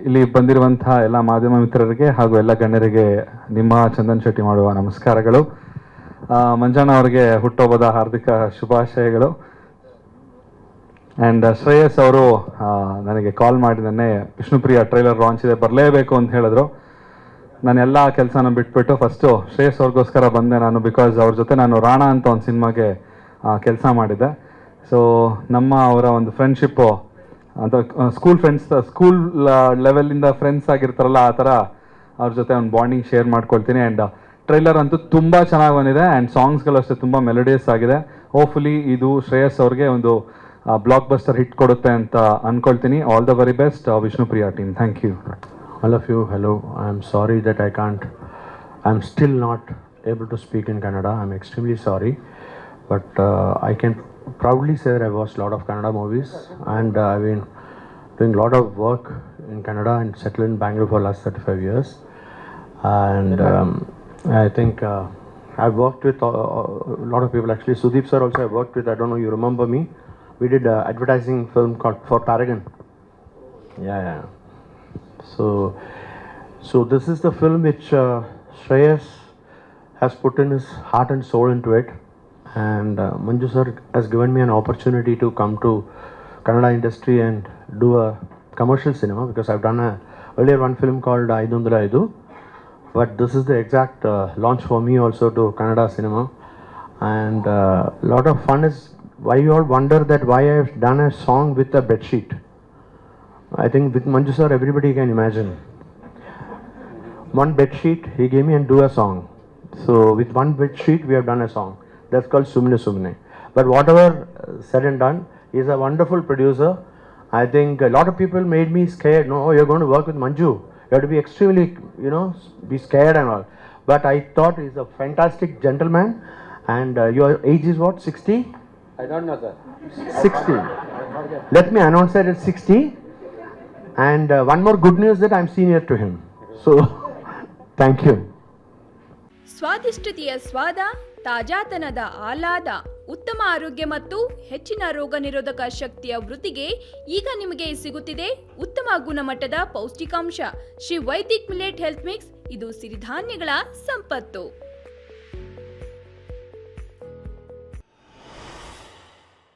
ಇಲ್ಲಿ ಬಂದಿರುವಂತಹ ಎಲ್ಲ ಮಾಧ್ಯಮ ಮಿತ್ರರಿಗೆ ಹಾಗೂ ಎಲ್ಲ ಗಣ್ಯರಿಗೆ ನಿಮ್ಮ ಚಂದನ್ ಶೆಟ್ಟಿ ಮಾಡುವ ನಮಸ್ಕಾರಗಳು. ಮಂಜಣ್ಣ ಅವರಿಗೆ ಹುಟ್ಟುಹಬ್ಬದ ಹಾರ್ದಿಕ ಶುಭಾಶಯಗಳು. ಆ್ಯಂಡ್ ಶ್ರೇಯಸ್ ಅವರು ನನಗೆ ಕಾಲ್ ಮಾಡಿ ನೆನ್ನೆ ವಿಷ್ಣುಪ್ರಿಯ ಟ್ರೈಲರ್ ಲಾಂಚ್ ಇದೆ, ಬರಲೇಬೇಕು ಅಂತ ಹೇಳಿದ್ರು. ನಾನು ಎಲ್ಲ ಕೆಲಸನ ಬಿಟ್ಬಿಟ್ಟು ಫಸ್ಟು ಶ್ರೇಯಸ್ ಅವ್ರಿಗೋಸ್ಕರ ಬಂದೆ ನಾನು. ಬಿಕಾಸ್ ಅವ್ರ ಜೊತೆ ನಾನು ರಾಣ ಅಂತ ಒಂದು ಸಿನಿಮಾಗೆ ಕೆಲಸ ಮಾಡಿದ್ದೆ. ಸೊ ಅವರ ಒಂದು ಫ್ರೆಂಡ್ಶಿಪ್ಪು ಅಂತ ಸ್ಕೂಲ್ ಲೆವೆಲಿಂದ ಫ್ರೆಂಡ್ಸ್ ಆಗಿರ್ತಾರಲ್ಲ, ಆ ಥರ ಅವ್ರ ಜೊತೆ ಒಂದು ಬಾಂಡಿಂಗ್ ಶೇರ್ ಮಾಡ್ಕೊಳ್ತೀನಿ. ಆ್ಯಂಡ್ ಟ್ರೈಲರ್ ಅಂತೂ ತುಂಬ ಚೆನ್ನಾಗಿ ಬಂದಿದೆ. ಆ್ಯಂಡ್ ಸಾಂಗ್ಸ್ಗಳು ಅಷ್ಟೇ ತುಂಬ ಮೆಲೋಡಿಯಸ್ ಆಗಿದೆ. ಹೋಪ್ಫುಲಿ ಇದು ಶ್ರೇಯಸ್ ಅವ್ರಿಗೆ ಒಂದು ಬ್ಲಾಕ್ ಬಸ್ಟರ್ ಹಿಟ್ ಕೊಡುತ್ತೆ ಅಂತ ಅಂದ್ಕೊಳ್ತೀನಿ. All the very best Vishnupriya team. Thank you. All of you, hello. I'm sorry that I'm still not able to speak in Kannada. I'm extremely sorry. But I can proudly say that I've watched a lot of Kannada movies, and I've been doing a lot of work in Kannada and settled in Bangalore for the last 35 years. And I think I've worked with a lot of people. Actually, Sudeep sir also I worked with. I don't know, you remember me? We did an advertising film called for Paragon. Yeah. So this is the film which Shreyas has put in his heart and soul into it, and Manju sir has given me an opportunity to come to Kannada industry and do a commercial cinema, because I've done earlier one film called Aidundala Aidu, but this is the exact launch for me also to Kannada cinema. And lot of fun is why you all wonder that why I've done a song with a bedsheet. I think with Manju sir, everybody can imagine. One bed sheet he gave me and do a song. So with one bed sheet we have done a song. That's called Sumne Sumne. But whatever said and done, he's a wonderful producer. I think a lot of people made me scared. No, you're going to work with Manju. You have to be extremely, be scared and all. But I thought he's a fantastic gentleman. And your age is what? 60? I don't know, sir. 60. Let me announce that it's 60. And one more good news that I'm senior to him. So, thank you. ಸ್ವಾದಿಷ್ಟತೆಯ ಸ್ವಾದ, ತಾಜಾತನದ ಆಹ್ಲಾದ, ಉತ್ತಮ ಆರೋಗ್ಯ ಮತ್ತು ಹೆಚ್ಚಿನ ರೋಗ ನಿರೋಧಕ ಶಕ್ತಿಯ ವೃದ್ಧಿಗೆ ಈಗ ನಿಮಗೆ ಸಿಗುತ್ತಿದೆ ಉತ್ತಮ ಗುಣಮಟ್ಟದ ಪೌಷ್ಟಿಕಾಂಶ. Shri Vaidik millet health mix. ಇದು ಸಿರಿಧಾನ್ಯಗಳ ಸಂಪತ್ತು.